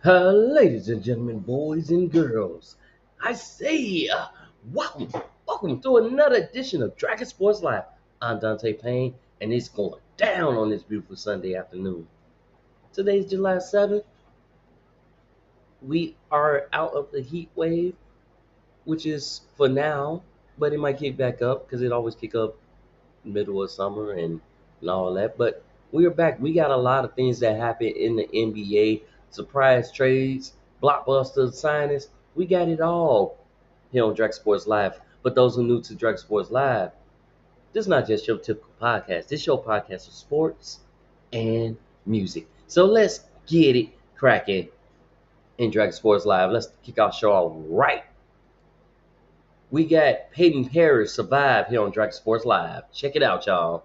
Ladies and gentlemen, boys and girls, I say, welcome to another edition of Dragon Sports Live. I'm Dante Payne, and it's going down on this beautiful Sunday afternoon. Today's July 7th. We are out of the heat wave, which is for now, but it might kick back up because it always kick up middle of summer and all that. But we are back. We got a lot of things that happen in the NBA. Surprise trades, blockbuster signings. We got it all here on Drag Sports Live. But those who are new to Drag Sports Live, this is not just your typical podcast. This is your podcast of sports and music. So let's get it cracking in Drag Sports Live. Let's kick our show off right. We got Peyton Parrish survive here on Drag Sports Live. Check it out, y'all.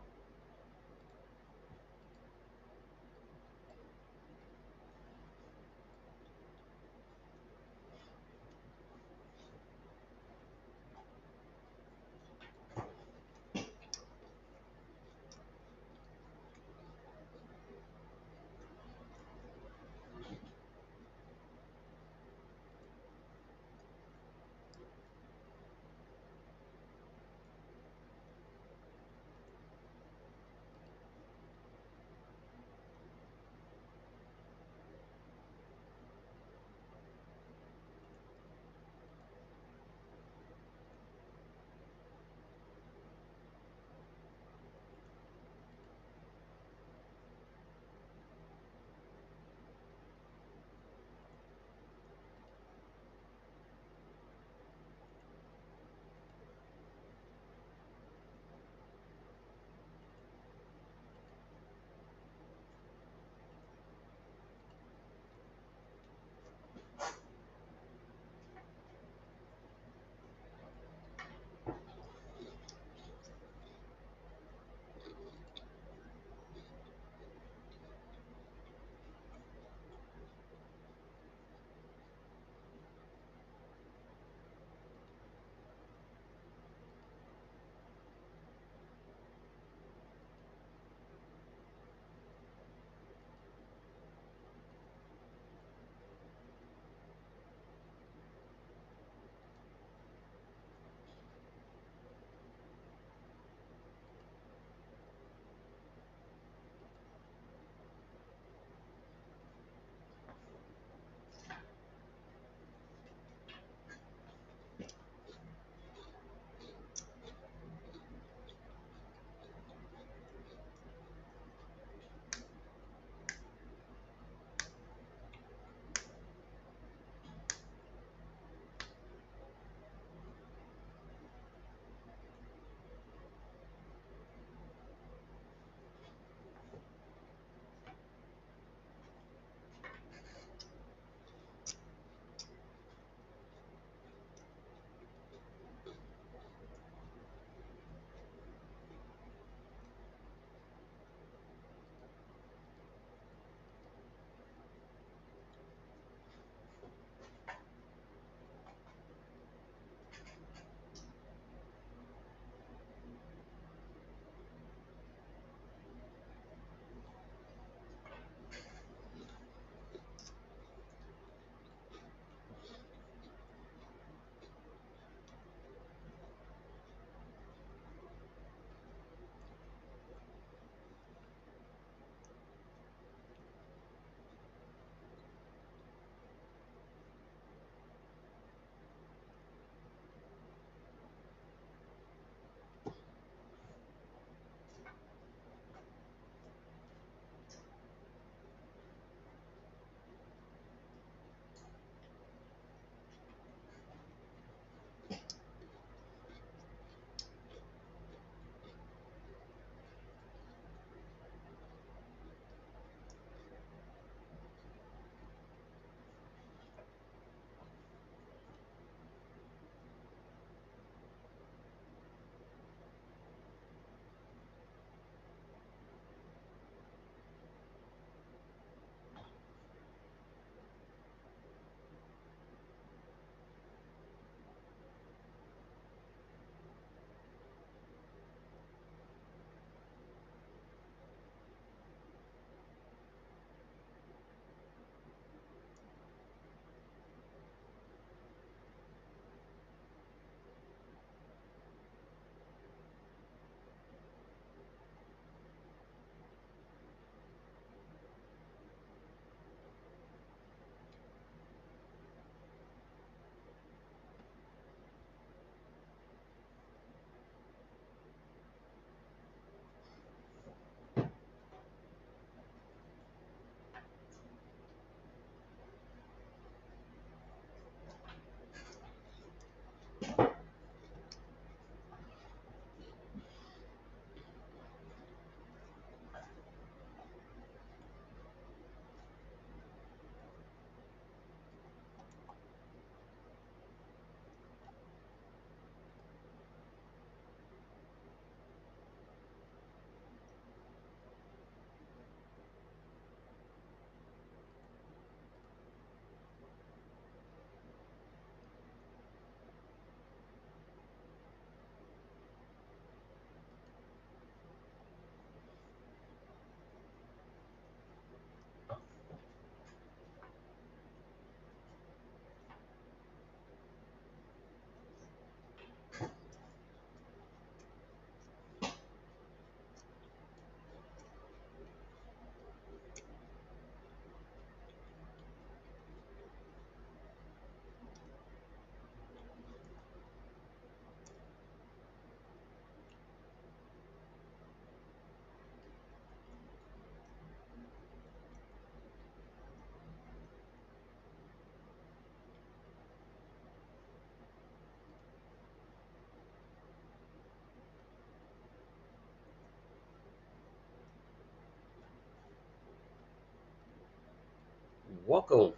Welcome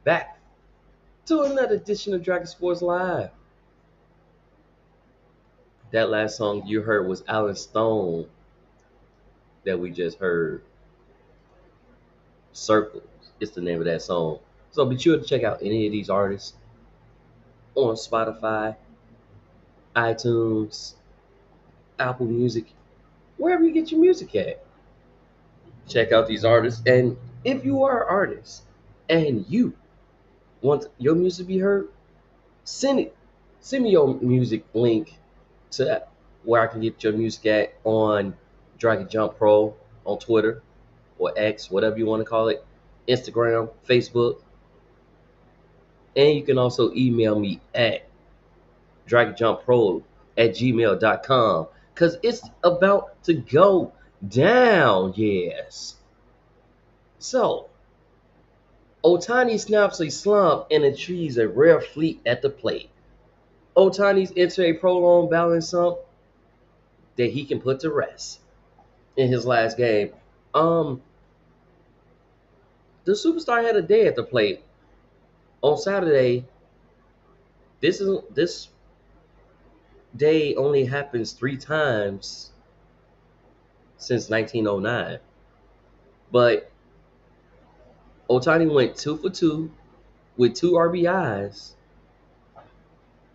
back to another edition of Dragon Sports Live. That last song you heard was Alan Stone that we just heard. Circles is the name of that song. So be sure to check out any of these artists on Spotify, iTunes, Apple Music, wherever you get your music at. Check out these artists. And if you are an artist and you want your music to be heard, send it. Send me your music link to where I can get your music at on DragonJumppro on Twitter or X, whatever you want to call it, Instagram, Facebook. And you can also email me at dragonjumppro@gmail.com because it's about to go down. Yes. So, Otani snaps a slump and achieves a rare fleet at the plate. Otani's entered a prolonged balance slump that he can put to rest in his last game. Um, the superstar had a day at the plate on Saturday. This day only happens 3 times since 1909, but Otani went 2 for 2 with 2 RBIs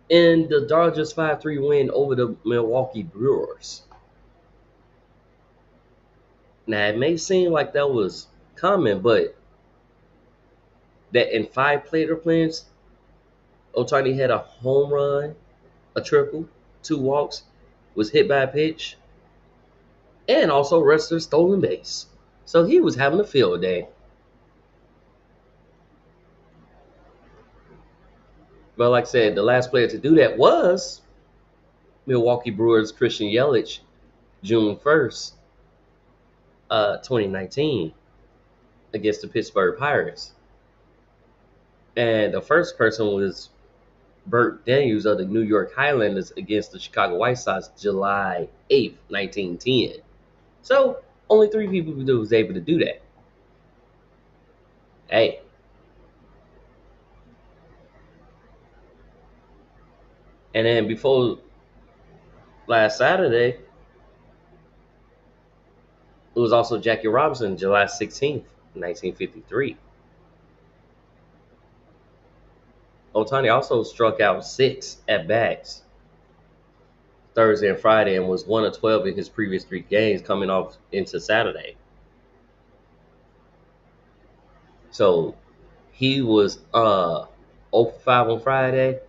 in the Dodgers 5-3 win over the Milwaukee Brewers. Now it may seem like that was common, but that in 5 plate appearances, Otani had a home run, a triple, 2 walks, was hit by a pitch, and also wrestled a stolen base. So he was having a field day. But like I said, the last player to do that was Milwaukee Brewers' Christian Yelich, June 1st, 2019, against the Pittsburgh Pirates. And the first person was Burt Daniels of the New York Highlanders against the Chicago White Sox, July 8th, 1910. So only 3 people was able to do that. Hey. And then before last Saturday, it was also Jackie Robinson, July 16th, 1953. Otani also struck out 6 at bats Thursday and Friday and was 1 of 12 in his previous 3 games coming off into Saturday. So he was 0 for 5 on Friday,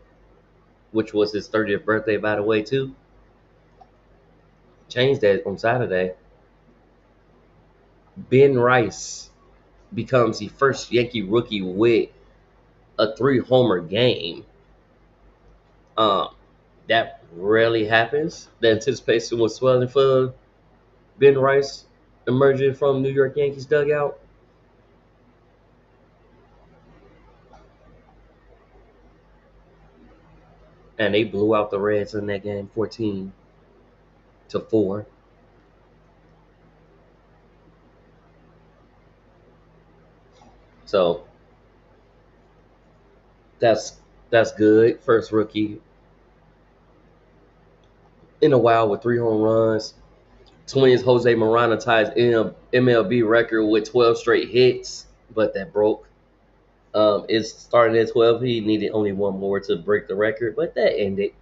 which was his 30th birthday, by the way, too. Changed that on Saturday. Ben Rice becomes the first Yankee rookie with a 3-homer game. That rarely happens. The anticipation was swelling for Ben Rice emerging from New York Yankees dugout. And they blew out the Reds in that game 14-4. So that's good. First rookie in a while with 3 home runs. Twins Jose Morano ties MLB record with 12 straight hits, but that broke. It's starting at 12. He needed only 1 more to break the record, but that ended.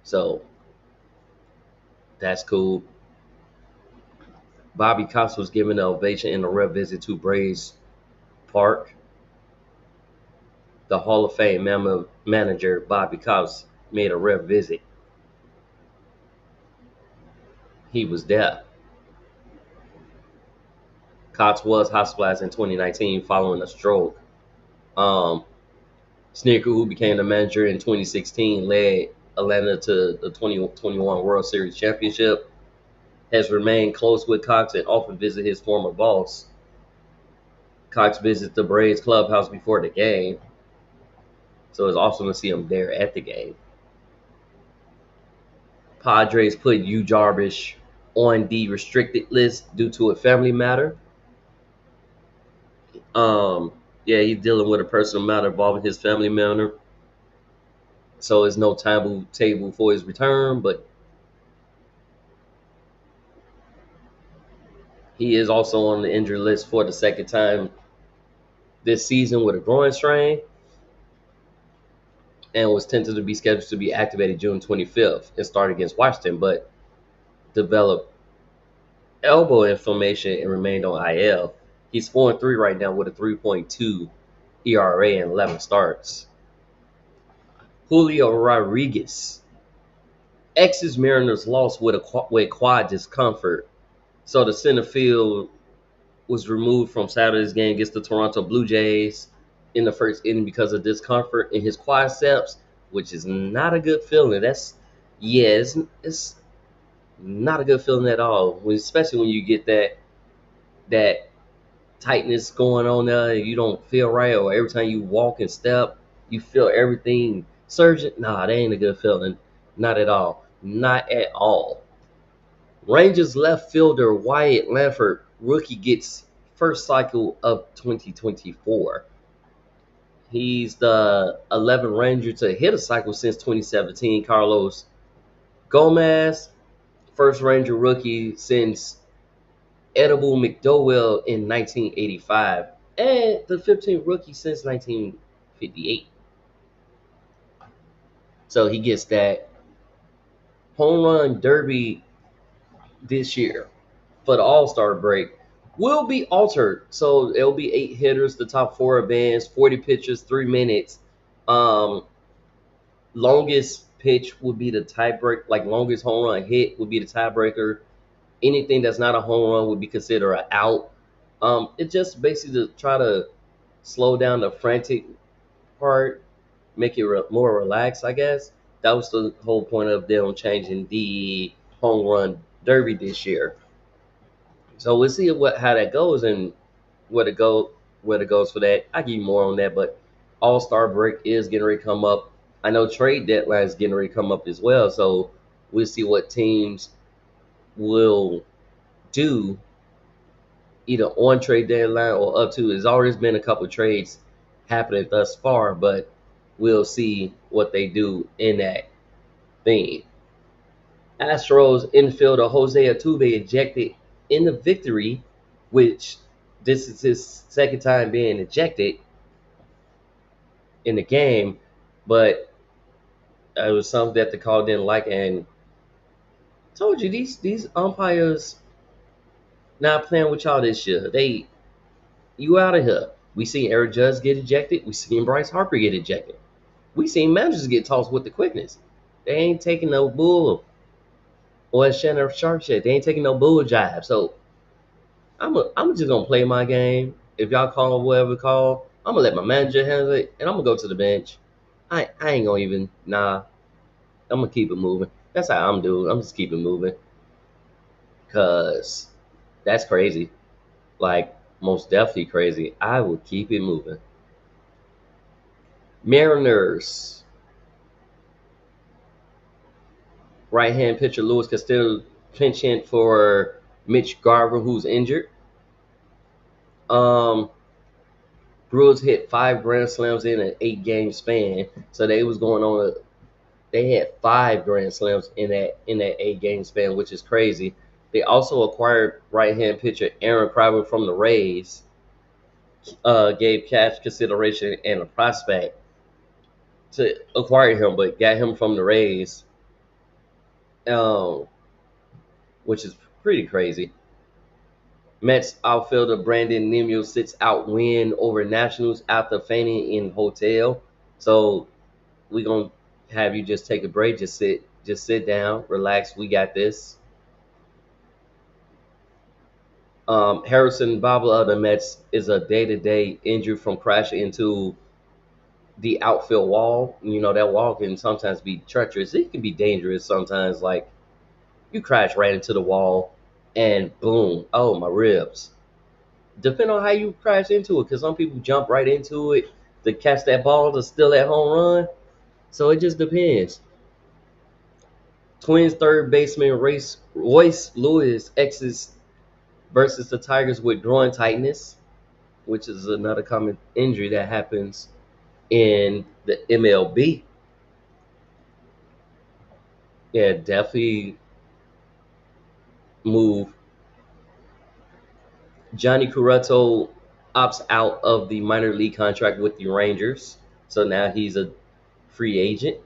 So that's cool. Bobby Cox was given an ovation in a rare visit to Braves Park. The Hall of Fame manager Bobby Cox made a rare visit. He was there. Cox was hospitalized in 2019 following a stroke. Sneaker, who became the manager in 2016, led Atlanta to the 2021 World Series championship, has remained close with Cox and often visit his former boss. Cox visits the Braves clubhouse before the game, so it's awesome to see him there at the game. Padres put Yu Darvish on the restricted list due to a family matter. Yeah, he's dealing with a personal matter involving his family member, so it's no timetable for his return. But he is also on the injury list for the second time this season with a groin strain, and was tentatively to be scheduled to be activated June 25th and start against Washington, but developed elbow inflammation and remained on IL. He's 4-3 right now with a 3.2 ERA and 11 starts. Julio Rodriguez. X's Mariners lost with quad discomfort, so the center field was removed from Saturday's game against the Toronto Blue Jays in the first inning because of discomfort in his quadriceps, which is not a good feeling. It's not a good feeling at all, especially when you get that tightness going on there and you don't feel right, or every time you walk and step, you feel everything surging. Nah, that ain't a good feeling. Not at all. Not at all. Rangers left fielder Wyatt Lanford, rookie, gets first cycle of 2024. He's the 11th Ranger to hit a cycle since 2017. Carlos Gomez, first Ranger rookie since Edible McDowell in 1985, and the 15th rookie since 1958. So he gets that home run derby this year for the All-Star break. Will be altered. So it'll be 8 hitters, the top 4 advance, 40 pitches, 3 minutes. Um, Longest pitch would be the tiebreaker, like longest home run hit would be the tiebreaker. Anything that's not a home run would be considered an out. It just basically to try to slow down the frantic part, make it more relaxed, I guess. That was the whole point of them changing the home run derby this year. So we'll see how that goes and where to go where it goes for that. I give you more on that, but All Star break is getting ready to come up. I know trade deadline is getting ready to come up as well. So we'll see what teams will do either on trade deadline or up to. There's always been a couple trades happening thus far, but we'll see what they do in that thing. Astros infielder Jose Altuve ejected in the victory, which this is his second time being ejected in the game, but it was something that the call didn't like. And told you these umpires not playing with y'all this year. You out of here. We seen Eric Judge get ejected. We seen Bryce Harper get ejected. We seen managers get tossed with the quickness. They ain't taking no bull, or as Shannon Sharp said, they ain't taking no bull jive. So I'm just gonna play my game. If y'all call whatever call, I'm gonna let my manager handle it, and I'm gonna go to the bench. I ain't gonna even I'm gonna keep it moving. That's how I'm doing. I'm just keep it moving, cause that's crazy. Like most definitely crazy. I will keep it moving. Mariners right hand pitcher Luis Castillo pinch hit for Mitch Garver, who's injured. Um, Brewers hit 5 grand slams in an 8 game span, so they was going on. They had 5 grand slams in that 8 game span, which is crazy. They also acquired right hand pitcher Aaron Crowder from the Rays. Gave cash consideration and a prospect to acquire him, but got him from the Rays, um, which is pretty crazy. Mets outfielder Brandon Nimmo sits out win over Nationals after fainting in hotel. So we gonna have you just take a break, just sit down, relax. We got this. Harrison Bader of the Mets is a day-to-day injury from crashing into the outfield wall. You know that wall can sometimes be treacherous. It can be dangerous sometimes. Like you crash right into the wall, and boom, oh my ribs. Depending on how you crash into it, because some people jump right into it to catch that ball to steal that home run. So it just depends. Twins third baseman Royce Lewis exits versus the Tigers with groin tightness. which is another common injury that happens in the MLB. Yeah, definitely move. Johnny Cueto opts out of the minor league contract with the Rangers, so now he's a free agent.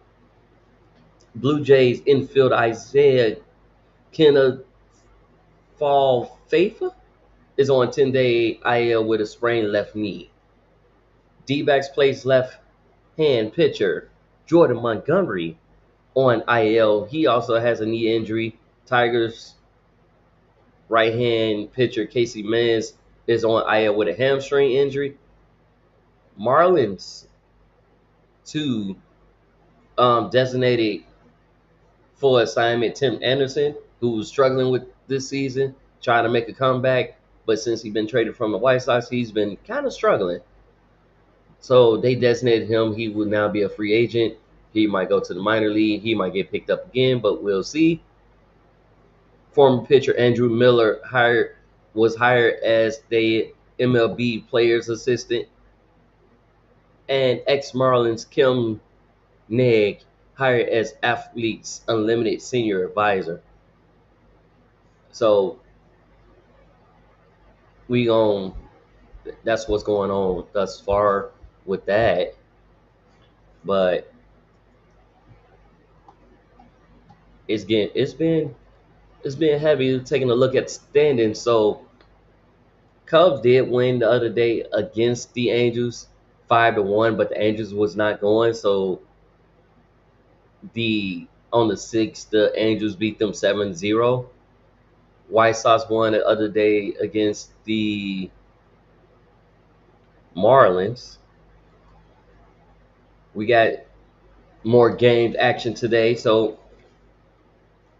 Blue Jays infield Isaiah Kena Fall Fafa is on 10-day IL with a sprained left knee. D-backs plays left hand pitcher Jordan Montgomery on IL. He also has a knee injury. Tigers right hand pitcher Casey Mize is on IL with a hamstring injury. Marlins two designated full assignment Tim Anderson, who was struggling with this season, trying to make a comeback, but since he's been traded from the White Sox, he's been kind of struggling. So they designated him. He will now be a free agent. He might go to the minor league. He might get picked up again, but we'll see. Former pitcher Andrew Miller was hired as the MLB players assistant, and ex Marlins Kim Neg hired as Athletes Unlimited senior advisor. So we on that's what's going on thus far with that. But it's been heavy taking a look at standings. So Cubs did win the other day against the Angels 5-1, but the Angels was not going. So the on the sixth, the Angels beat them 7-0. White Sox won the other day against the Marlins. We got more games action today. So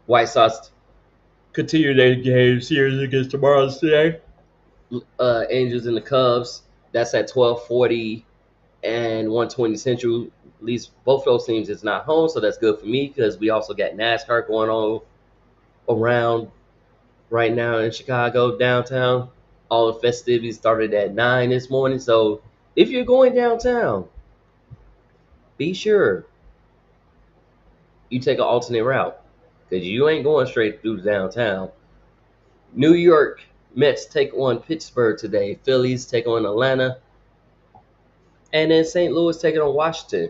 White Sox continue their game series against the Marlins today. Angels and the Cubs. That's at 12:40 and 1:20 Central. At least both those teams is not home, so that's good for me because we also got NASCAR going on around right now in Chicago downtown. All the festivities started at 9 this morning. So if you're going downtown, be sure you take an alternate route because you ain't going straight through downtown. New York Mets take on Pittsburgh today. Phillies take on Atlanta. And then St. Louis taking on Washington.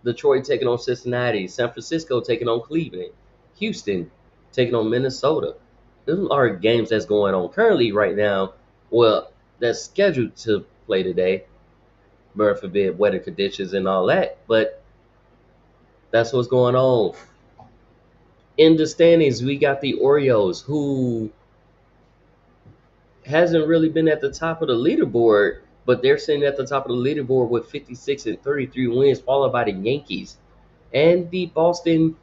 Detroit taking on Cincinnati. San Francisco taking on Cleveland. Houston taking on Minnesota. Those are games that's going on currently right now. Well, that's scheduled to play today. God forbid weather conditions and all that. But that's what's going on. In the standings, we got the Orioles, who hasn't really been at the top of the leaderboard, but they're sitting at the top of the leaderboard with 56 and 33 wins, followed by the Yankees and the Boston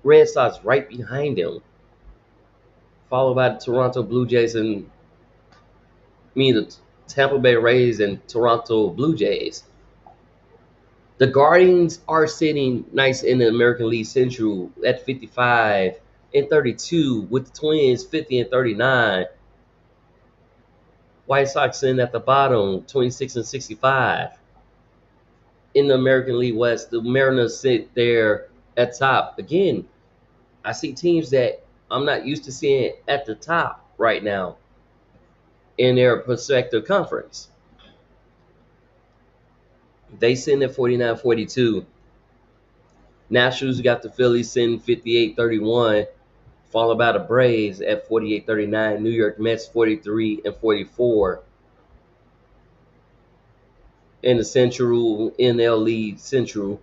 Red Sox right behind them, followed by the Toronto Blue Jays and the Tampa Bay Rays and Toronto Blue Jays. The Guardians are sitting nice in the American League Central at 55 and 32, with the Twins 50 and 39. White Sox sitting at the bottom, 26 and 65. In the American League West, the Mariners sit there at top. Again, I see teams that I'm not used to seeing at the top right now in their prospective conference. They sitting at 49-42. Nationals got the Phillies sitting 58-31, followed by the Braves at 48-39. New York Mets 43 and 44. In the Central NL League Central,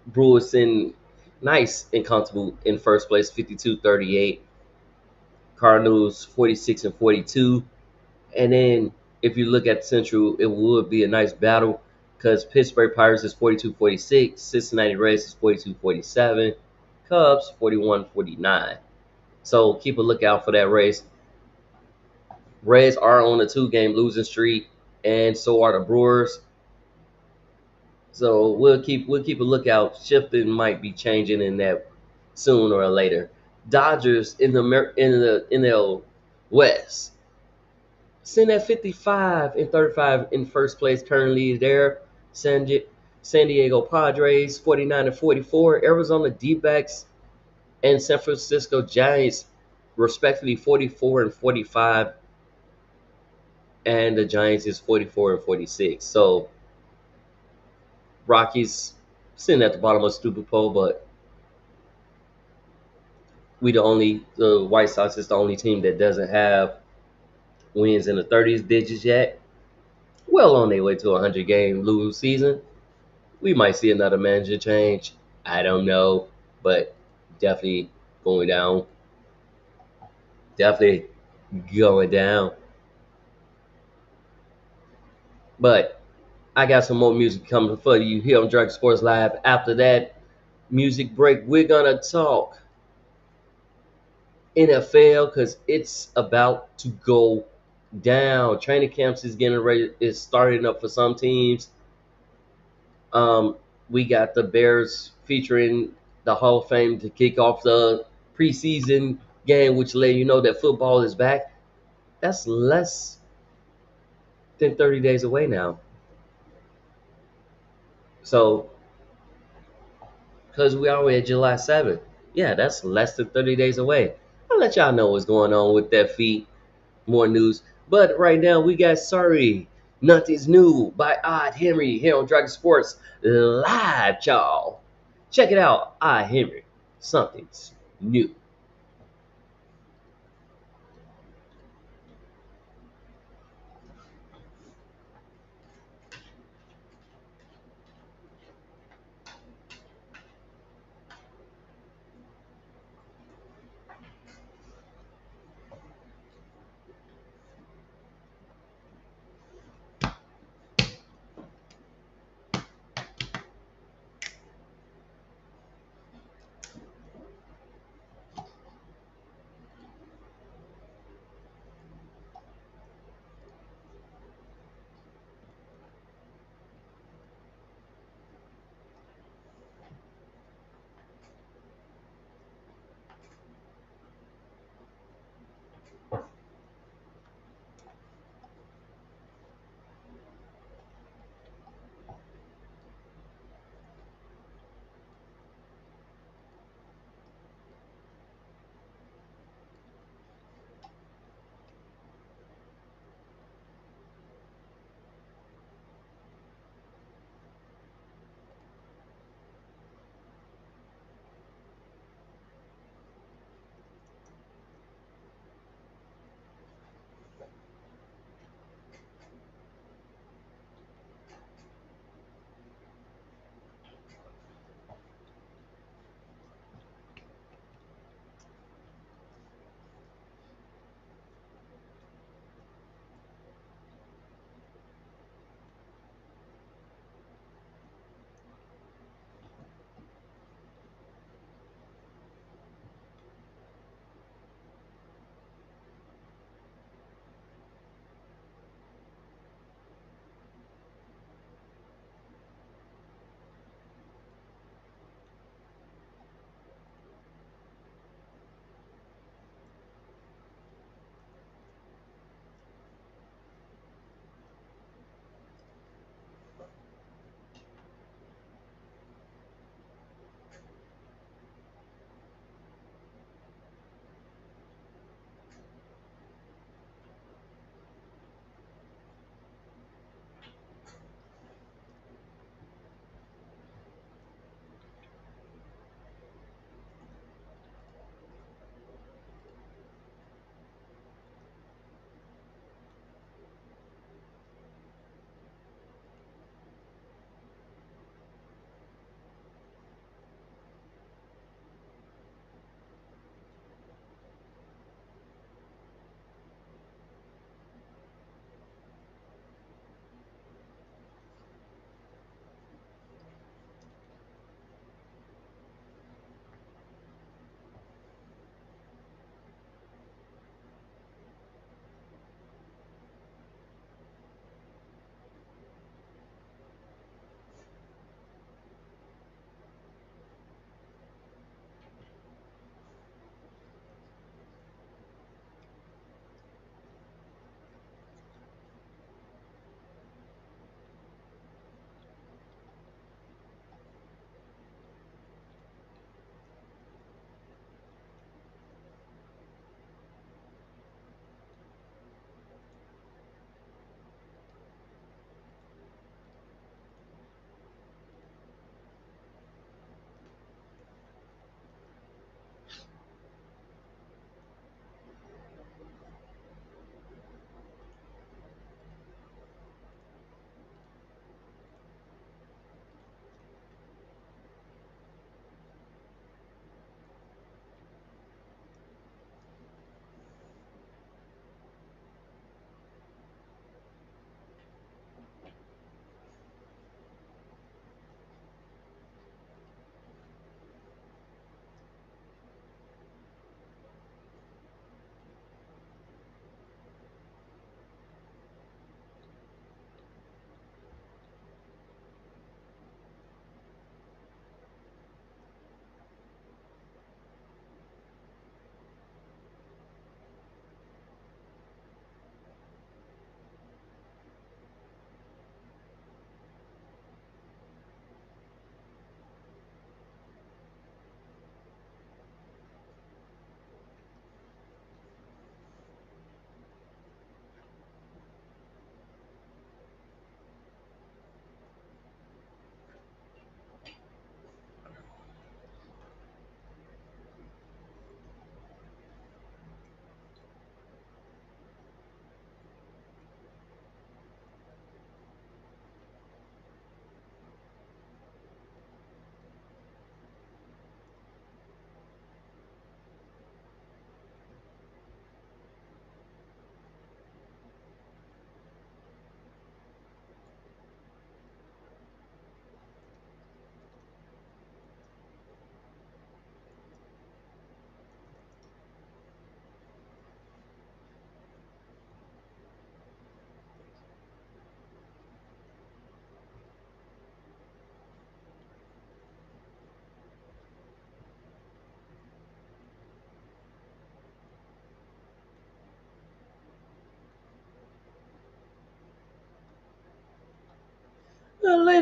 Brewers sitting nice and comfortable in first place, 52-38. Cardinals 46 and 42. And then if you look at Central, it would be a nice battle because Pittsburgh Pirates is 42-46, Cincinnati Reds is 42-47, Cubs 41-49. So keep a lookout for that race. Reds are on a 2-game losing streak, and so are the Brewers. So we'll keep a lookout. Shifting might be changing in that sooner or later. Dodgers in the NL West sitting at 55 and 35 in first place currently there. San, San Diego Padres 49 and 44. Arizona D-backs and San Francisco Giants respectively 44 and 45, and the Giants is 44 and 46. So Rockies sitting at the bottom of stupid pole, but the White Sox is the only team that doesn't have wins in the 30s digits yet. Well on their way to a 100-game lose season. We might see another manager change. I don't know, but definitely going down. Definitely going down. But I got some more music coming for you here on Dragon Sports Live. After that music break, we're gonna talk NFL because it's about to go down. Training camps is getting ready, is starting up for some teams. Um, we got the Bears featuring the Hall of Fame to kick off the preseason game, which let you know that football is back. That's less than 30 days away now. So, because we already at July 7th, yeah, that's less than 30 days away. I'll let y'all know what's going on with that feed. More news. But right now, we got Sorry, Nothing's New by Odd Henry here on Dragon Sports Live, y'all. Check it out, Odd Henry. Something's new.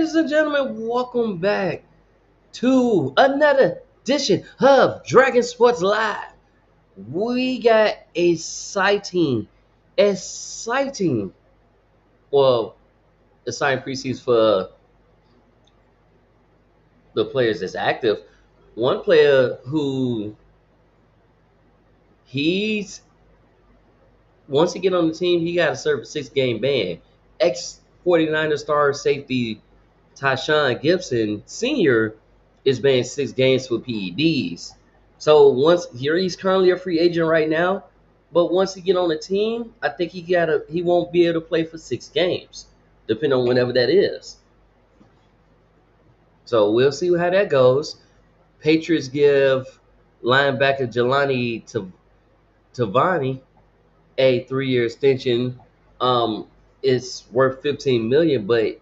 Ladies and gentlemen, welcome back to another edition of Dragon Sports Live. We got exciting, well, exciting preseason for the players that's active. One player who he's once he get on the team, he got to serve a 6-game ban. Ex 49er star safety Tyshawn Gibson Sr. is banned 6 games for PEDs. So once here he's currently a free agent right now, but once he get on the team, I think he won't be able to play for 6 games, depending on whenever that is. So we'll see how that goes. Patriots give linebacker Jelani Tavani a 3-year extension. It's worth 15 million, but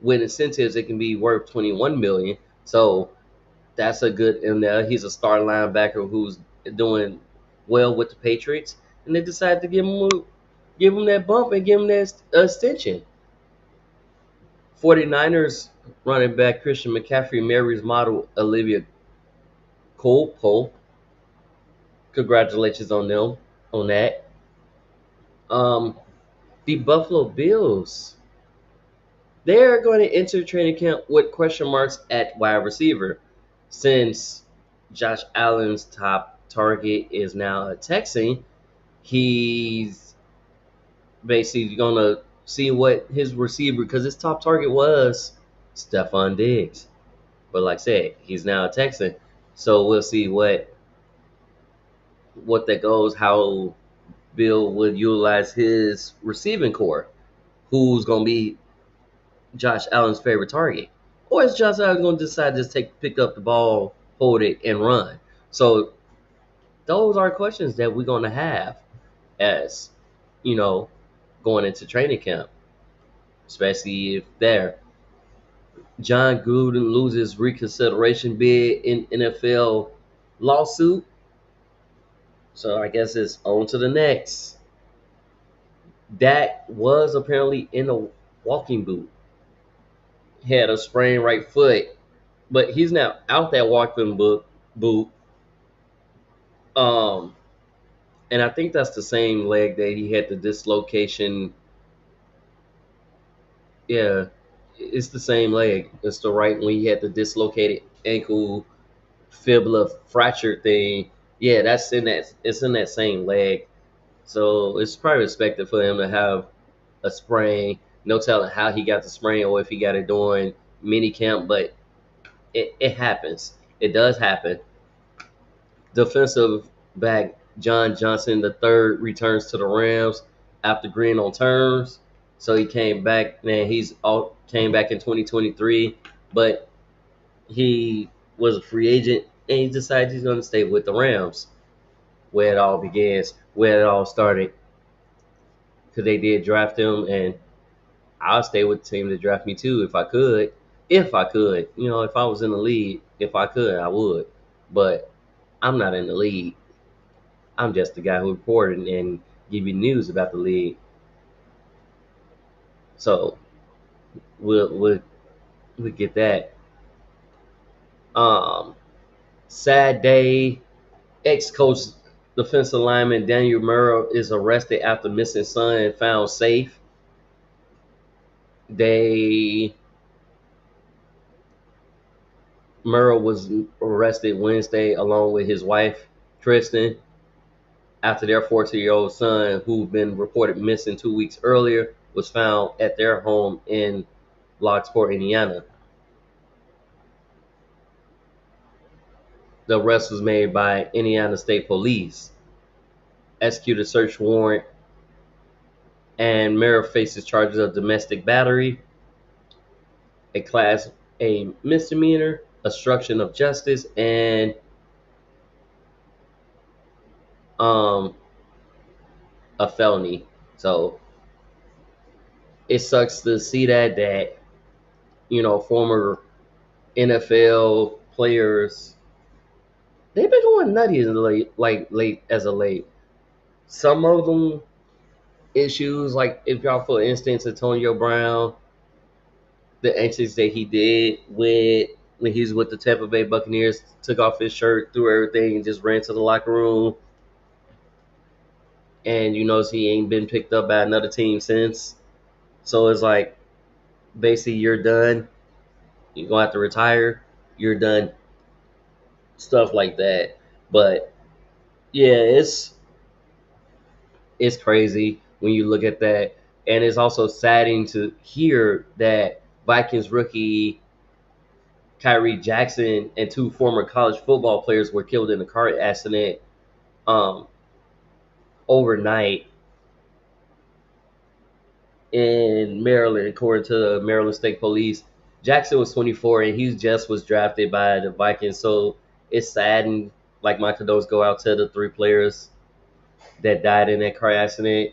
with incentives, it can be worth 21 million. So that's a good in there. He's a star linebacker who's doing well with the Patriots, and they decided to give him that bump and give him that extension. 49ers running back Christian McCaffrey marries model Olivia Cole. Congratulations on them on that. The Buffalo Bills, they're going to enter training camp with question marks at wide receiver since Josh Allen's top target is now a Texan. He's basically going to see what his receiver, because his top target was Stephon Diggs. But like I said, he's now a Texan. So we'll see what that goes, how Bill would utilize his receiving core, who's going to be Josh Allen's favorite target. Or is Josh Allen going to decide to just pick up the ball, hold it, and run? So those are questions that we're going to have as, going into training camp, especially if there. John Gruden loses reconsideration bid in NFL lawsuit. So I guess it's on to the next. Dak was apparently in a walking boot. Had a sprained right foot, but he's now out that walking boot. And I think that's the same leg that he had the dislocation. Yeah, it's the same leg. It's the right when he had the dislocated ankle fibula fracture thing. Yeah, that's in that. It's in that same leg. So it's probably expected for him to have a sprain. No telling how he got the sprain or if he got it during mini camp, but it happens. It does happen. Defensive back John Johnson III returns to the Rams after agreeing on terms. So he came back. Man, came back in 2023, but he was a free agent and he decided he's going to stay with the Rams, where it all begins, where it all started. Because they did draft him, and I'll stay with the team that draft me too if I could. If I could, if I was in the league, if I could, I would. But I'm not in the league. I'm just the guy who reported and give you news about the league. So we'll get that. Sad day. Ex-coach defensive lineman Daniel Murrow is arrested after missing son and found safe. Murrow was arrested Wednesday along with his wife, Tristan, after their 14-year-old son, who'd been reported missing 2 weeks earlier, was found at their home in Lockport, Indiana. The arrest was made by Indiana State Police, executed a search warrant, and Murrow faces charges of domestic battery, a misdemeanor, obstruction of justice, and a felony. So it sucks to see that former NFL players, they've been going nutty late as of late. Some of them issues, like if y'all, for instance, Antonio Brown, the antics that he did with when he was with the Tampa Bay Buccaneers, took off his shirt, threw everything, and just ran to the locker room. And you notice he ain't been picked up by another team since. So it's like basically you're done. You're gonna have to retire. You're done. Stuff like that. But yeah, it's crazy when you look at that, and it's also saddening to hear that Vikings rookie Kyrie Jackson and two former college football players were killed in a car accident um, overnight in Maryland, according to Maryland State Police. Jackson was 24 and he just was drafted by the Vikings, so it's saddened. Like my condolences go out to the three players that died in that car accident.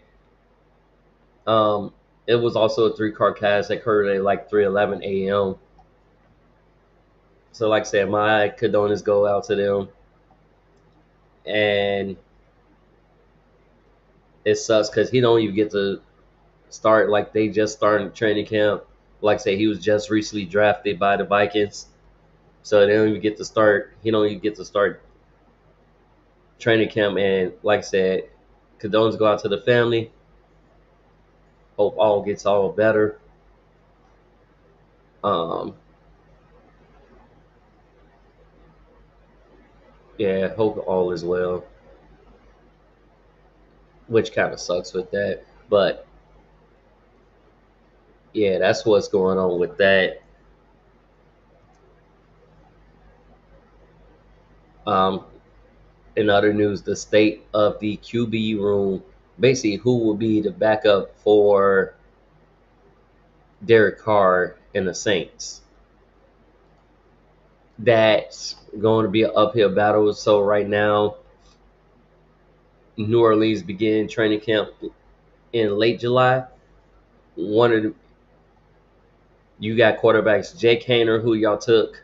Um, it was also a three-car crash that occurred at like 3:11 a.m. So, like I said, my condolences go out to them, and it sucks because he don't even get to start. Like they just started training camp. Like I say, he was just recently drafted by the Vikings, so they don't even get to start. He don't even get to start training camp. And like I said, condolences go out to the family. Hope all gets all better. Um, yeah, hope all is well. Which kind of sucks with that, but yeah, that's what's going on with that. Um, in other news, the state of the QB room, basically who will be the backup for Derek Carr and the Saints. That's going to be an uphill battle. So right now, New Orleans began training camp in late July. One of the, you got quarterbacks Jake Hayner, who y'all took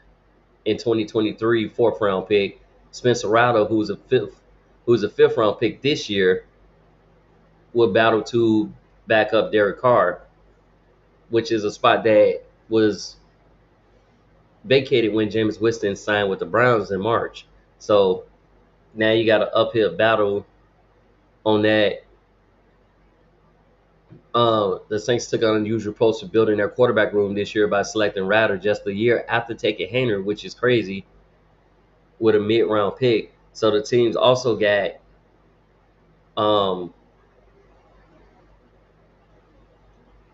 in 2023, fourth round pick. Spencer Rattler, who's a fifth round pick this year, will battle to back up Derek Carr, which is a spot that was vacated when Jameis Winston signed with the Browns in March. So now you got an uphill battle on that. The Saints took an unusual approach to building their quarterback room this year by selecting Rattler just a year after taking Hayner, which is crazy, with a mid-round pick. So the teams also got um,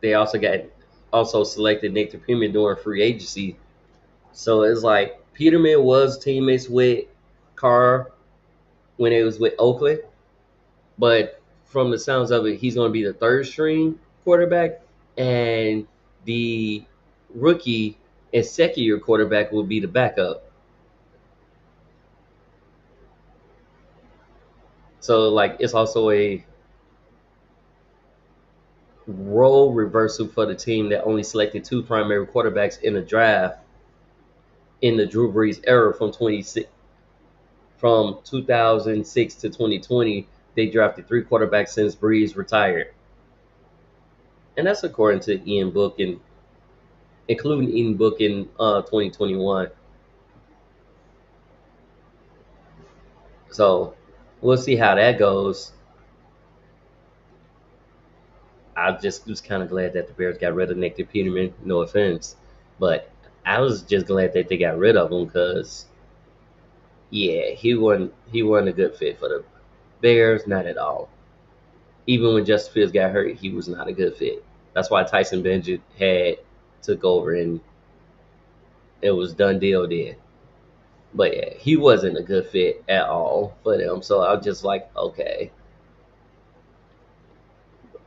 they also selected Nick Peterman during free agency. So it's like Peterman was teammates with Carr when it was with Oakland, but from the sounds of it, he's going to be the third string quarterback, and the rookie and second year quarterback will be the backup. So like it's also a role reversal for the team that only selected two primary quarterbacks in the draft in the Drew Brees era from 2006 to 2020. They drafted three quarterbacks since Brees retired, and that's according to Ian Book and including Ian Book in 2021. So we'll see how that goes. I just was kind of glad that the Bears got rid of Nick Peterman. No offense, but I was just glad that they got rid of him because yeah, he wasn't a good fit for the Bears, not at all. Even when Justin Fields got hurt, he was not a good fit. That's why Tyson Benji had took over and it was done deal then. But yeah, he wasn't a good fit at all for them. So I was just like, okay.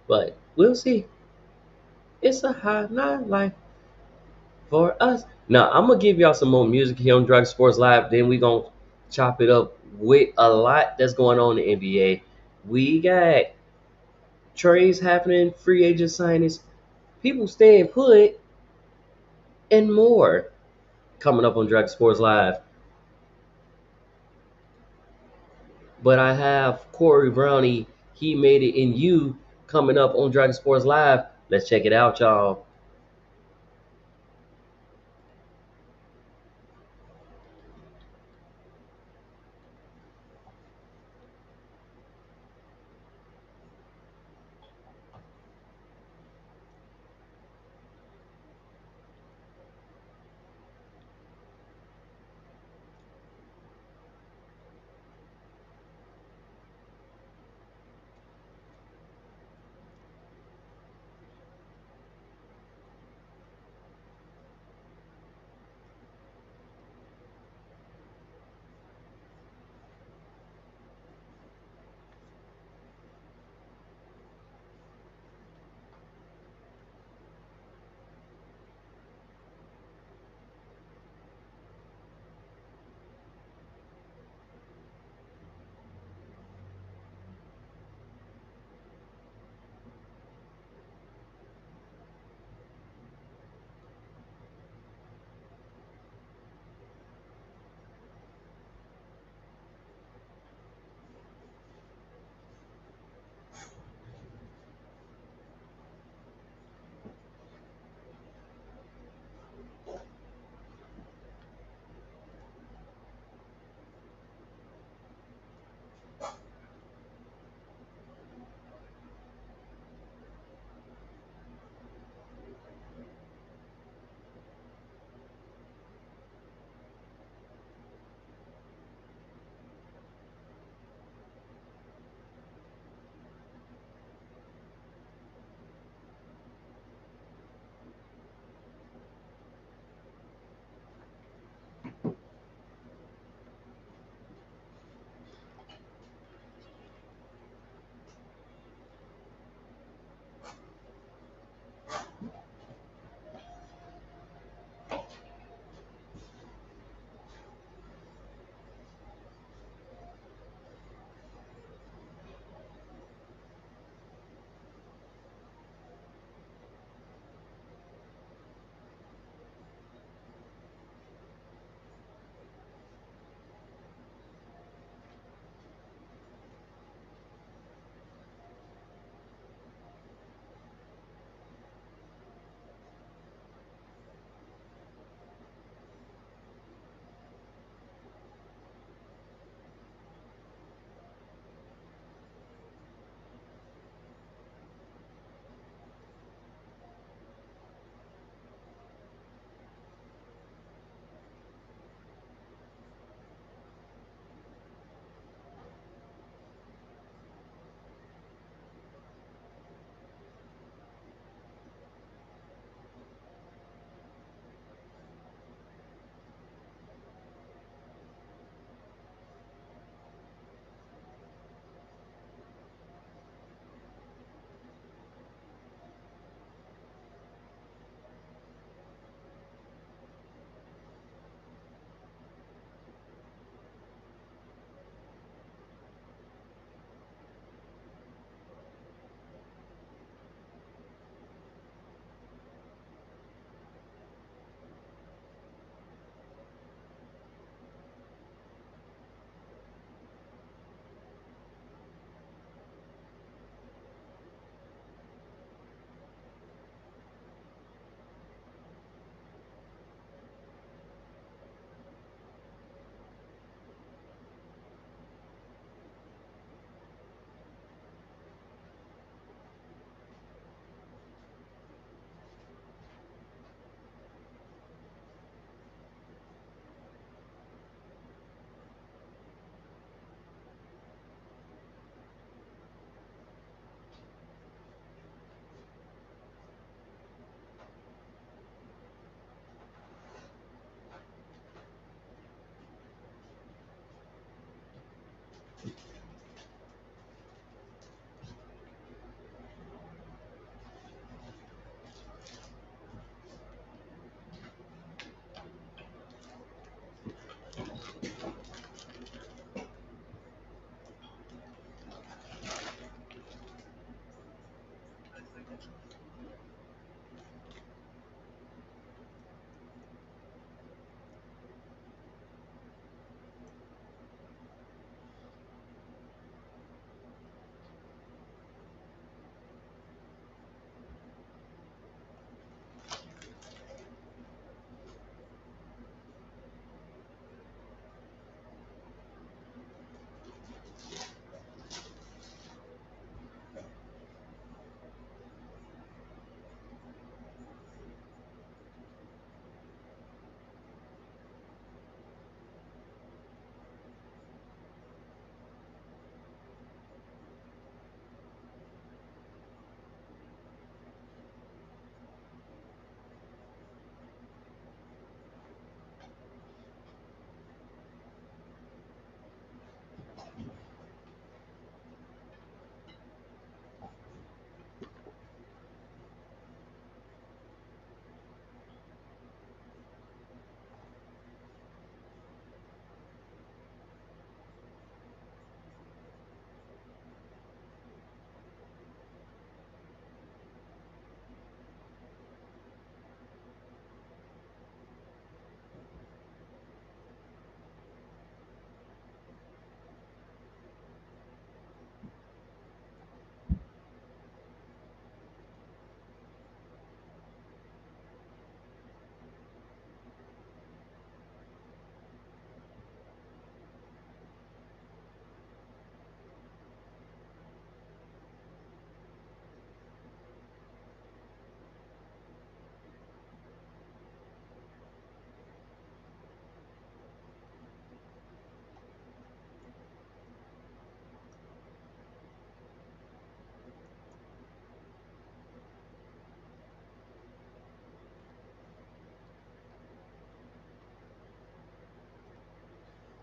But we'll see. It's a high night life for us. Now I'm gonna give y'all some more music here on Dragon Sports Live. Then we gonna chop it up with a lot that's going on in the NBA. We got trades happening, free agent signings, people staying put, and more coming up on Dragon Sports Live. But I have Corey Brownie. He made it in you coming up on Dragon Sports Live. Let's check it out, y'all.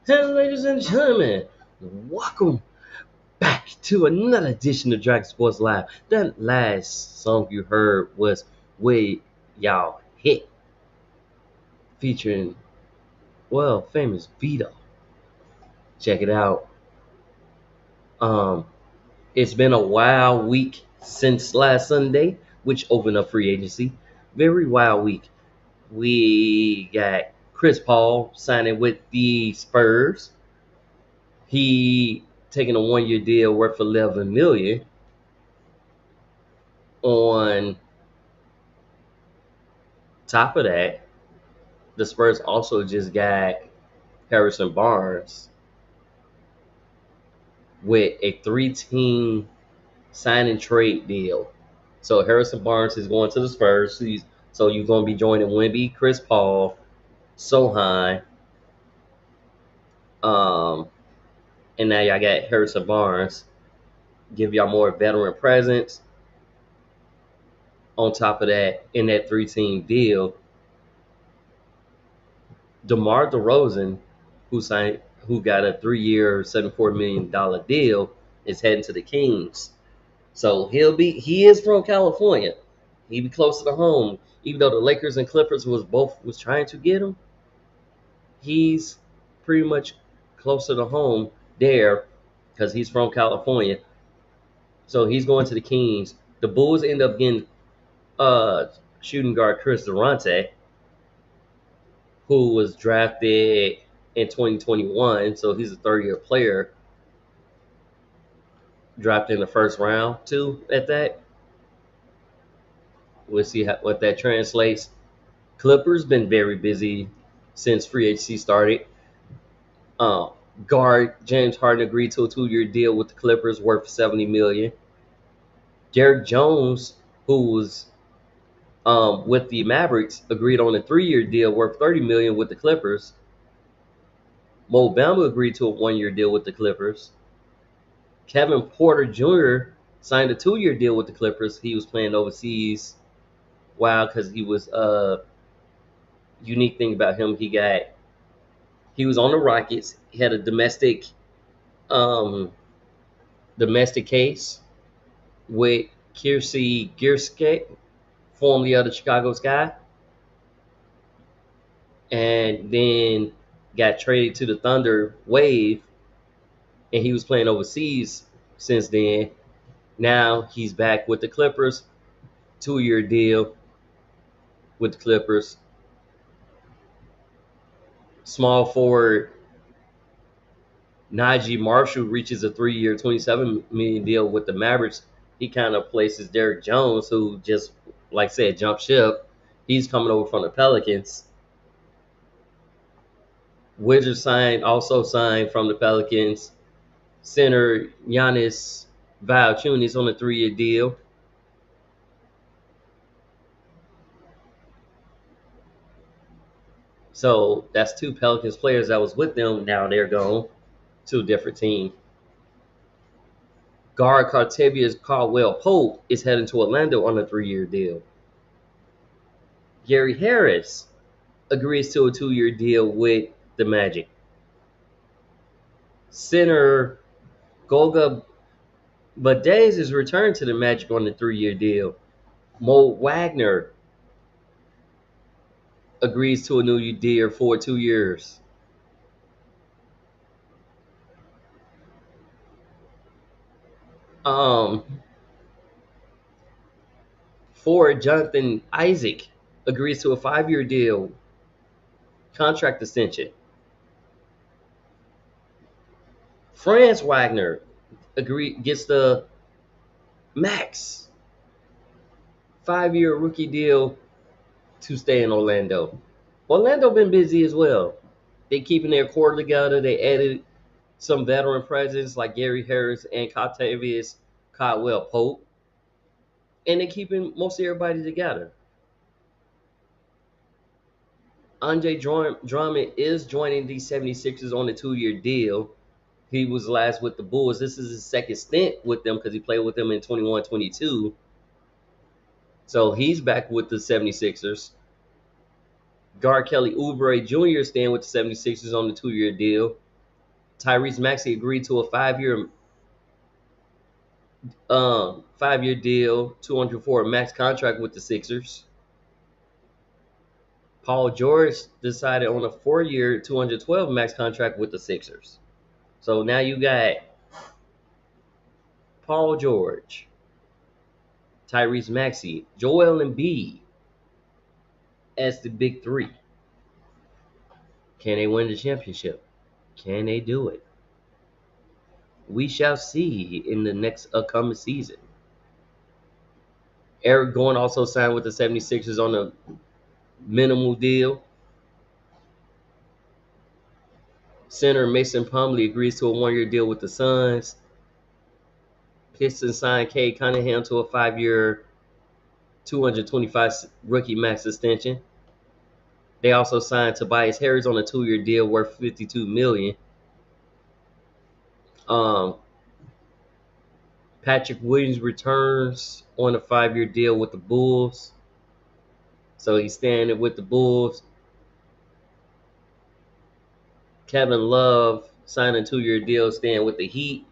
Hello, ladies and gentlemen. Welcome back to another edition of Dragon Sports Live. That last song you heard was Way Y'all Hit, featuring, well, famous Vito. Check it out. Um, it's been a wild week since last Sunday, which opened up free agency. Very wild week. We got Chris Paul signing with the Spurs. He taking a 1 year deal worth 11 million. On top of that, the Spurs also just got Harrison Barnes with a three-team sign and trade deal. So Harrison Barnes is going to the Spurs. So you're going to be joining Wemby, Chris Paul, Sohan, um, and now y'all got Harrison Barnes. Give y'all more veteran presence. On top of that, in that three-team deal, DeMar DeRozan, who got a 3 year, $74 million deal, is heading to the Kings. So he is from California. He be closer to home. Even though the Lakers and Clippers was trying to get him, he's pretty much closer to home there because he's from California. So he's going to the Kings. The Bulls end up getting uh shooting guard Chris Durante, who was drafted in 2021. So he's a third-year player, drafted in the first round too. At that, we'll see what that translates. Clippers been very busy since free agency started. Um, Guard James Harden agreed to a 2 year deal with the Clippers worth 70 million. Derrick Jones, who was with the Mavericks, agreed on a 3 year deal worth 30 million with the Clippers. Mo Bamba agreed to a 1 year deal with the Clippers. Kevin Porter Jr. signed a 2 year deal with the Clippers. He was playing overseas. Wow, because he was unique thing about him. He was on the Rockets. He had a um, domestic case with Kiersey Gierske, formerly of the Chicago Sky, and then got traded to the Thunder Wave, and he was playing overseas since then. Now he's back with the Clippers. 2-year deal with the Clippers. Small forward Najee Marshall reaches a 3-year, $27 million deal with the Mavericks. He kind of places Derrick Jones, who just, like I said, jumped ship. He's coming over from the Pelicans. Wizards also signed from the Pelicans. Center Giannis Valanciunas on a 3-year deal. So that's two Pelicans players that was with them. Now they're gone to a different team. Guard Cartavius Caldwell Pope is heading to Orlando on a 3-year deal. Gary Harris agrees to a 2-year deal with the Magic. Center Goga Badays is returned to the Magic on a 3-year deal. Mo Wagner agrees to a new deal for 2 years. Um, Forward Jonathan Isaac agrees to a 5-year deal, contract extension. Franz Wagner gets the max 5-year rookie deal to stay in Orlando. Orlando been busy as well. They keeping their core together. They added some veteran presence like Gary Harris and Contavious Caldwell Pope, and they keeping most of everybody together. Andre Drummond is joining the 76ers on a 2-year deal. He was last with the Bulls. This is his second stint with them because he played with them in 21-22. So he's back with the 76ers. Guard Kelly Oubre Jr. staying with the 76ers on the 2-year deal. Tyrese Maxey agreed to a 5-year deal, 204 max contract with the Sixers. Paul George decided on a 4-year, 212 max contract with the Sixers. So now you got Paul George, Tyrese Maxey, Joel Embiid as the big three. Can they win the championship? Can they do it? We shall see in the next upcoming season. Eric Gordon also signed with the 76ers on a minimal deal. Center Mason Plumlee agrees to a 1-year deal with the Suns. Pistons signed Cade Cunningham to a 5-year, 225 rookie max extension. They also signed Tobias Harris on a 2-year deal worth $52 million. Patrick Williams returns on a 5-year deal with the Bulls. So he's staying with the Bulls. Kevin Love signed a 2-year deal staying with the Heat.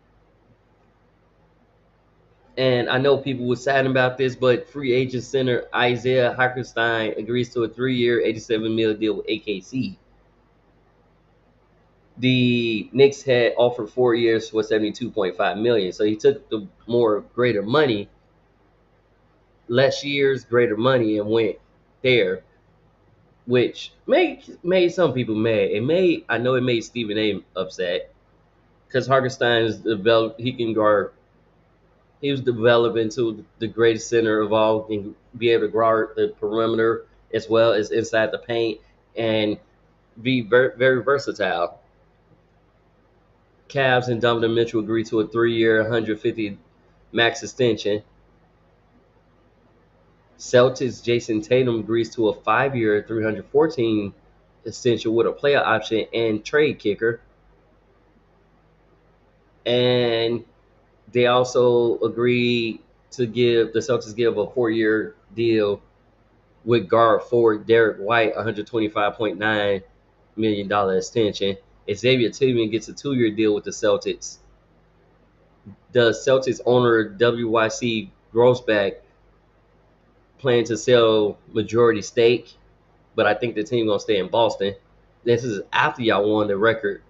And I know people were sad about this, but free agent center Isaiah Hartenstein agrees to a 3-year, $87 million deal with AKC. The Knicks had offered 4 years for $72.5 million. So he took the greater money, less years, greater money, and went there, which made some people mad. I know it made Stephen A. upset because Hartenstein is he can guard. He was developed into the greatest center of all, and be able to guard the perimeter as well as inside the paint and be very, very versatile. Cavs and Donovan Mitchell agreed to a 3-year, 150 max extension. Celtics Jason Tatum agrees to a 5-year, 314 extension with a player option and trade kicker. And they also agreed to the Celtics give a 4-year deal with guard forward Derek White, $125.9 million extension. Xavier Tillman gets a 2-year deal with the Celtics. The Celtics owner WYC Grossback plan to sell majority stake, but I think the team gonna stay in Boston. This is after y'all won the record.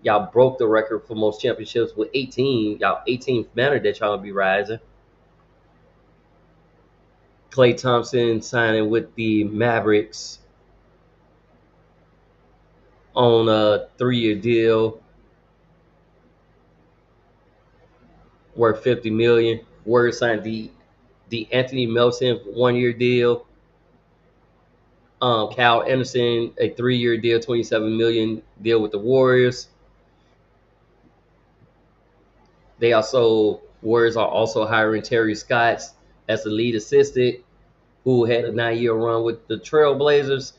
Y'all broke the record for most championships with 18. Y'all 18th banner that y'all gonna be rising. Klay Thompson signing with the Mavericks on a 3-year deal worth $50 million. Warriors signed the Anthony Melton 1-year deal. Cal Anderson a 3-year deal, $27 million deal with the Warriors. Warriors are also hiring Terry Stotts as the lead assistant, who had a 9-year run with the Trailblazers.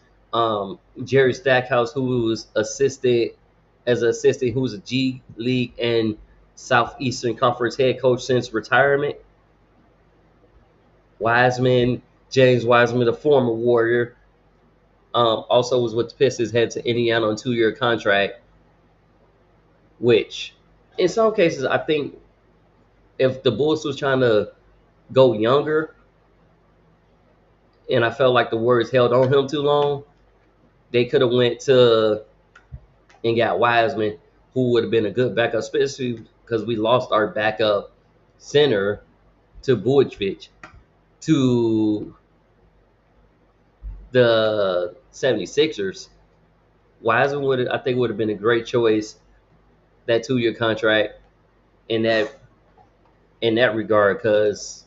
Jerry Stackhouse, who was assistant, who was a G League and Southeastern Conference head coach since retirement. James Wiseman, the former Warrior, also was with the Pistons, head to Indiana on a 2-year contract, which in some cases I think if the Bulls was trying to go younger and I felt like the Warriors held on him too long, they could have went to and got Wiseman, who would have been a good backup, especially because we lost our backup center to Vucevic to the 76ers. Wiseman would have been a great choice, that 2-year contract in that regard, because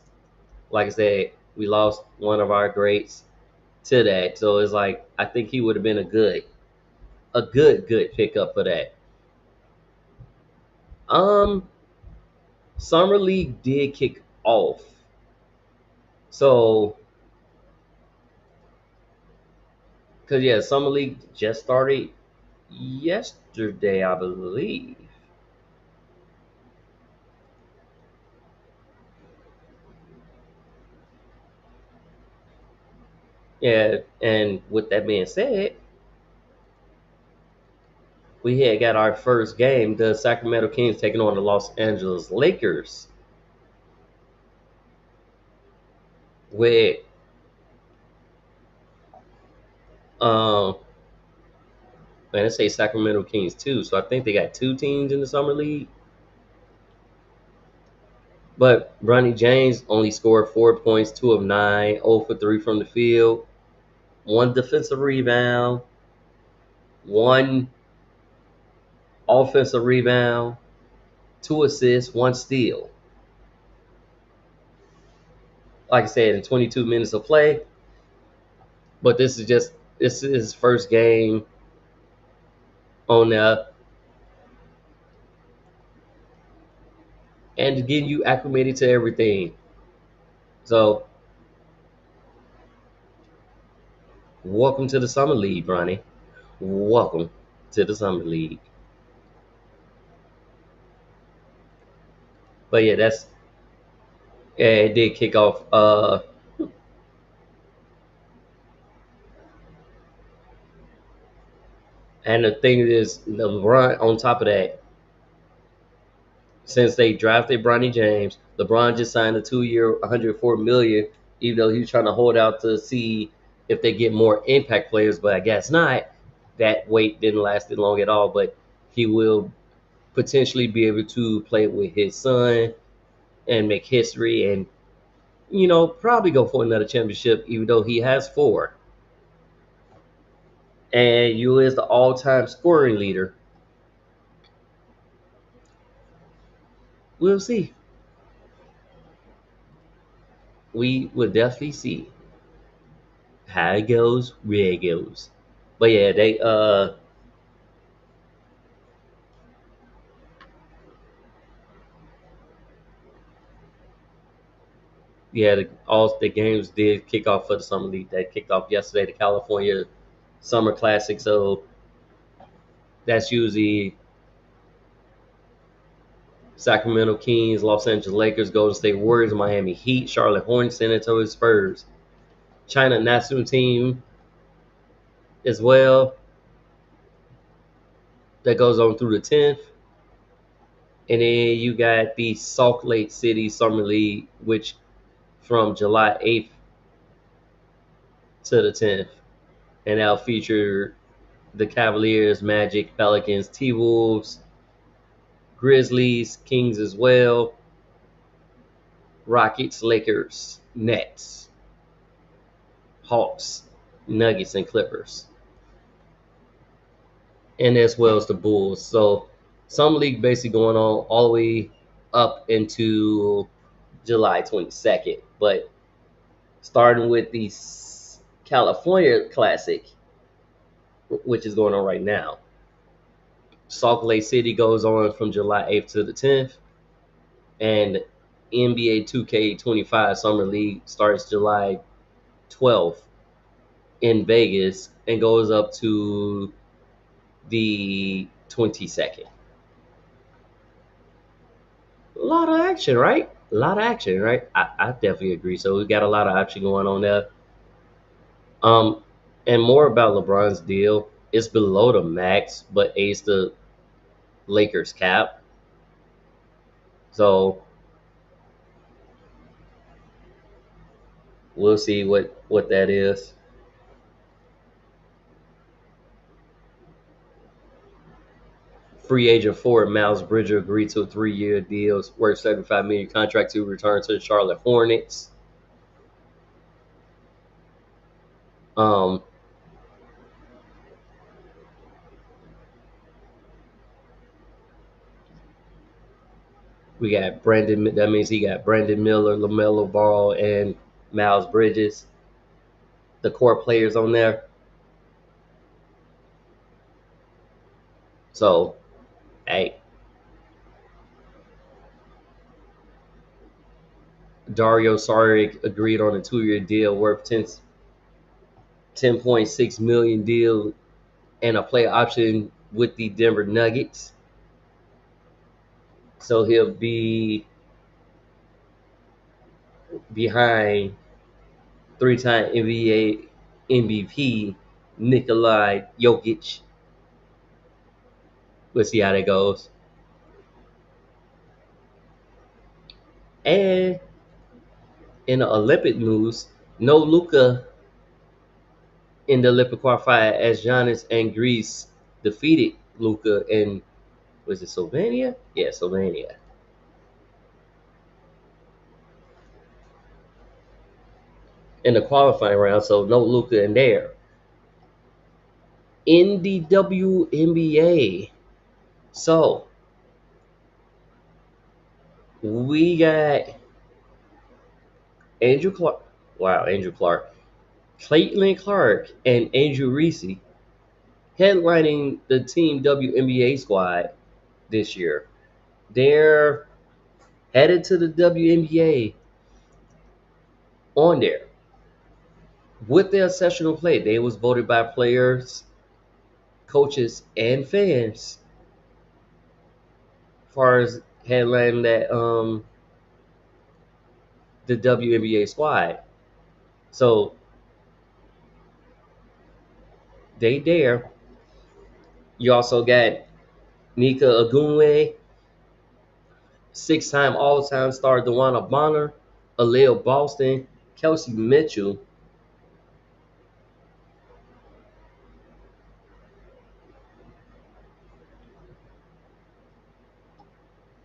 like I said, we lost one of our greats to that. So it's like I think he would have been a good pickup for that. Um, Summer League did kick off, so because yeah, Summer League just started yesterday, I believe. Yeah, and with that being said, we had got our first game, the Sacramento Kings taking on the Los Angeles Lakers, with um man, let's say Sacramento Kings too. So I think they got two teams in the summer league. But Bronny James only scored 4 points, 2 of 9, 0 for 3 from the field, one defensive rebound, one offensive rebound, 2 assists, 1 steal. Like I said, in 22 minutes of play. But this is his first game on and getting you acclimated to everything. So welcome to the summer league, Bronny. Welcome to the summer league. But yeah, it did kick off. And the thing is, LeBron on top of that, since they drafted Bronny James, LeBron just signed a 2-year, $104 million. Even though he was trying to hold out to see if they get more impact players, but I guess not. That wait didn't last long at all. But he will potentially be able to play with his son and make history, and probably go for another championship, even though he has 4. And you is the all-time scoring leader. We'll see. We will definitely see how it goes, where it goes. But yeah, all the games did kick off for the summer league. That kicked off yesterday, the California Summer Classic. So that's usually Sacramento Kings, Los Angeles Lakers, Golden State Warriors, Miami Heat, Charlotte Hornets, San Antonio Spurs. China national team as well. That goes on through the 10th. And then you got the Salt Lake City Summer League, which from July 8th to the 10th. And that'll feature the Cavaliers, Magic, Pelicans, T-Wolves, Grizzlies, Kings as well, Rockets, Lakers, Nets. Hawks, Nuggets, and Clippers, and as well as the Bulls. So some league basically going on all the way up into July 22nd. But starting with the California Classic, which is going on right now. Salt Lake City goes on from July 8th to the 10th, and NBA 2K25 Summer League starts July 12th in Vegas and goes up to the 22nd. A lot of action, right? A lot of action, right? I definitely agree. So we got a lot of action going on there. Um, and more about LeBron's deal. It's below the max, but aids the Lakers cap. So we'll see what that is. Free agent forward Miles Bridger agreed to a 3-year deal worth $75 million contract to return to the Charlotte Hornets. Um, we got Brandon. That means he got Brandon Miller, LaMelo Ball, and Miles Bridges, the core players on there. So, hey, Dario Saric agreed on a 2-year deal worth 10.6 million deal and a play option with the Denver Nuggets. So he'll be behind 3-time NBA MVP Nikolai Jokic. We'll see how that goes. And in the Olympic news, no Luka in the Olympic qualifier as Giannis and Greece defeated Luka in, was it Slovenia? Yeah, Slovenia. In the qualifying round, so no Luka in there. In the WNBA, so we got Andrew Clark. Wow, Andrew Clark. Caitlin Clark and Andrew Reese headlining the Team WNBA squad this year. They're headed to the WNBA on there with their exceptional play. They was voted by players, coaches, and fans as far as headlining that the WNBA squad. So they there. You also got Nika Agunwe, 6-time All-Time star Dewana Bonner, Alea Boston, Kelsey Mitchell,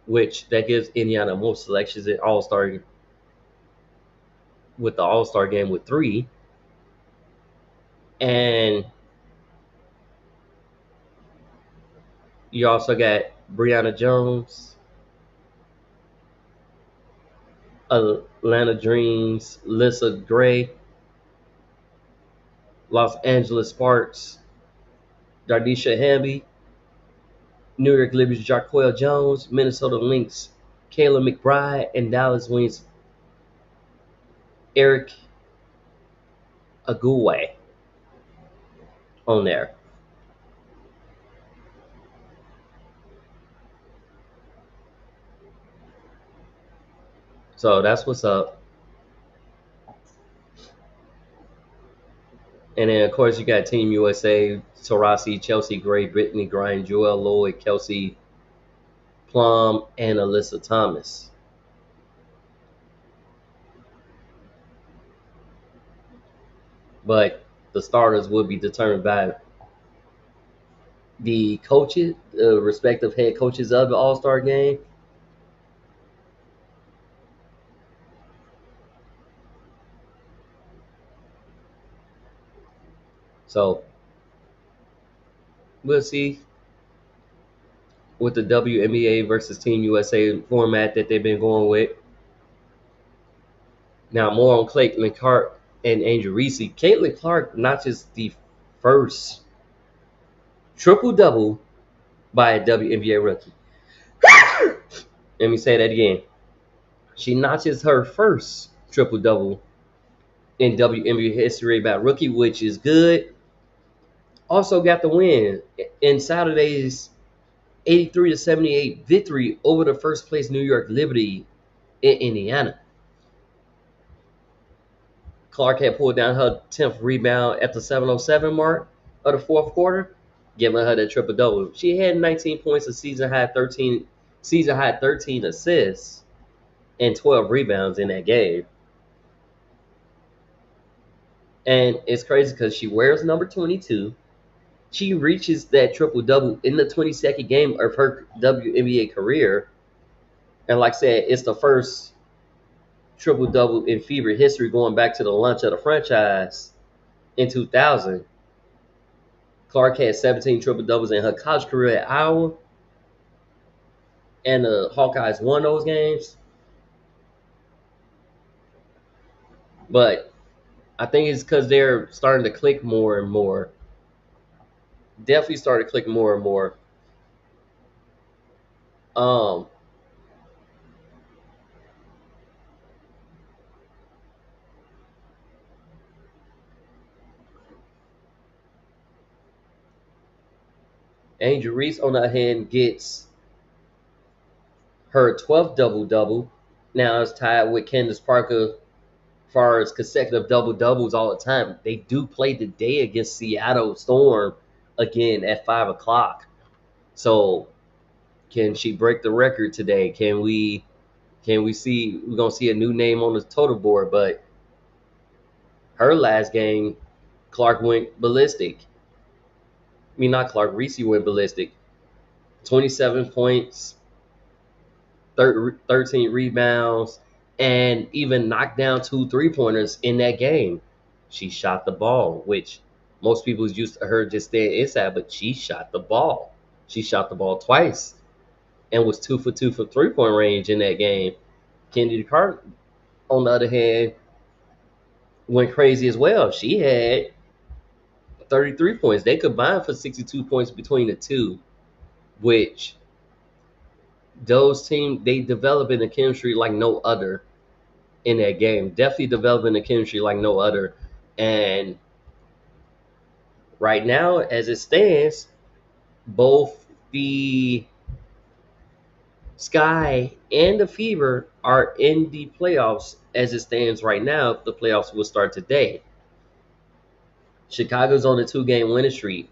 which that gives Indiana more selections in All-Star with the All-Star game with 3. And you also got Brianna Jones, Atlanta Dreams, Lissa Gray, Los Angeles Sparks, Dardisha Hamby, New York Liberty Jarquel Jones, Minnesota Lynx, Kayla McBride, and Dallas Wings Eric Aguway on there. So that's what's up. And then, of course, you got Team USA, Taurasi, Chelsea Gray, Brittany Grine, Joelle Lloyd, Kelsey Plum, and Alyssa Thomas. But the starters will be determined by the coaches, the respective head coaches of the All-Star game. So we'll see with the WNBA versus Team USA format that they've been going with. Now more on Caitlin Clark and Angel Reese. Caitlin Clark notches the first triple double by a WNBA rookie. Let me say that again. She notches her first triple double in WNBA history by rookie, which is good. Also got the win in Saturday's 83-78 victory over the first place New York Liberty in Indiana. Clark had pulled down her 10th rebound at the 7:07 mark of the fourth quarter, giving her the triple double. She had 19 points, a season high 13 assists, and 12 rebounds in that game. And it's crazy because she wears number 22. She reaches that triple double in the 22nd game of her WNBA career. And like I said, it's the first triple double in Fever history going back to the launch of the franchise in 2000. Clark had 17 triple doubles in her college career at Iowa, and the Hawkeyes won those games. But I think it's because they're starting to click more and more. Definitely started clicking more and more. Um, Angel Reese, on the other hand, gets her 12th double double. Now it's tied with Candace Parker as far as consecutive double doubles all the time. They do play today against Seattle Storm again at 5 o'clock. So can she break the record today? Can we see we're gonna see a new name on the total board? But her last game, Clark went ballistic. I mean not Clark, Reese went ballistic. 27 points, 13 rebounds, and even knocked down 2 3-pointers in that game. She shot the ball, which most people is used to her just staying inside, but she shot the ball. She shot the ball twice and was 2 for 2 for 3-point range in that game. Kennedy Carter, on the other hand, went crazy as well. She had 33 points. They combined for 62 points between the two, which those teams, they developing the chemistry like no other in that game. Definitely developing the chemistry like no other. And right now, as it stands, both the Sky and the Fever are in the playoffs as it stands right now. The playoffs will start today. Chicago's on a 2-game winning streak.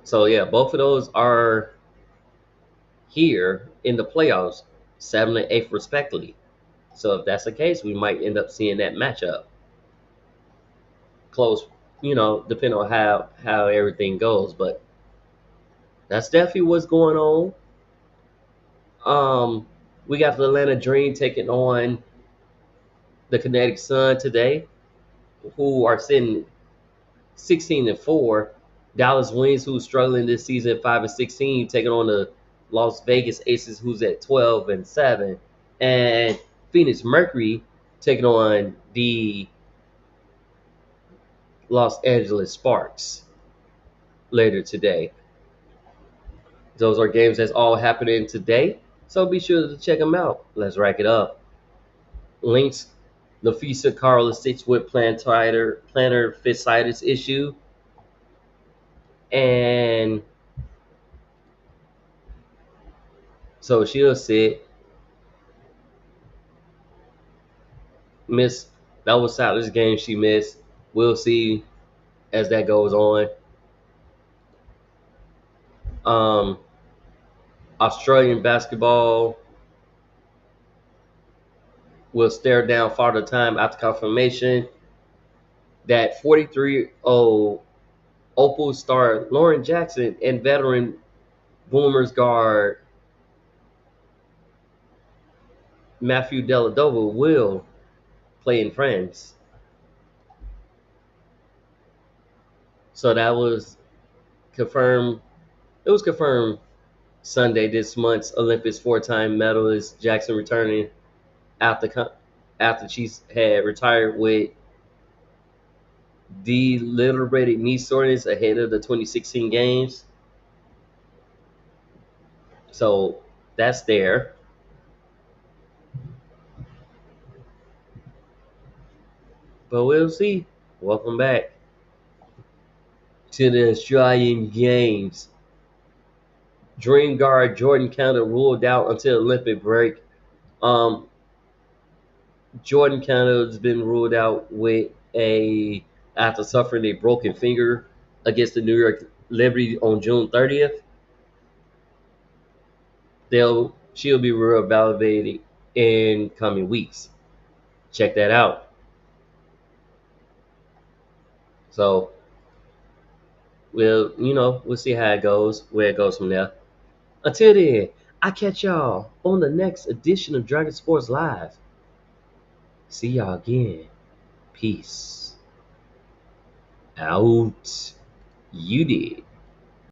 So yeah, both of those are here in the playoffs, 7th and 8th respectively. So if that's the case, we might end up seeing that matchup close, depending on how everything goes. But that's definitely what's going on. We got the Atlanta Dream taking on the Kinetic Sun today, who are sitting 16-4. Dallas Wings, who's struggling this season, 5-16, taking on the Las Vegas Aces, who's at 12-7, and Phoenix Mercury taking on the Los Angeles Sparks later today. Those are games that's all happening today, so be sure to check them out. Let's rack it up. Links, Nafisa Karlasic with plantar fasciitis issue, and so she'll sit. Miss that was Saturday's game she missed. We'll see as that goes on. Um, Australian basketball will stare down Father Time after confirmation that 43-year-old Opal star Lauren Jackson and veteran Boomers guard Matthew Dellavedova will play in France. So that was confirmed. It was confirmed Sunday this month's Olympics four-time medalist Jackson returning after after Chiefs had retired with deliberated knee soreness ahead of the 2016 games. So that's there. But we'll see. Welcome back to the Australian Games. Dream guard Jordan Canada ruled out until Olympic break. Um, Jordan Canada has been ruled out with a after suffering a broken finger against the New York Liberty on June 30th. She'll be reevaluated in coming weeks. Check that out. So we'll see how it goes, where it goes from there. Until then, I catch y'all on the next edition of Dragon Sports Live. See y'all again. Peace out. You did.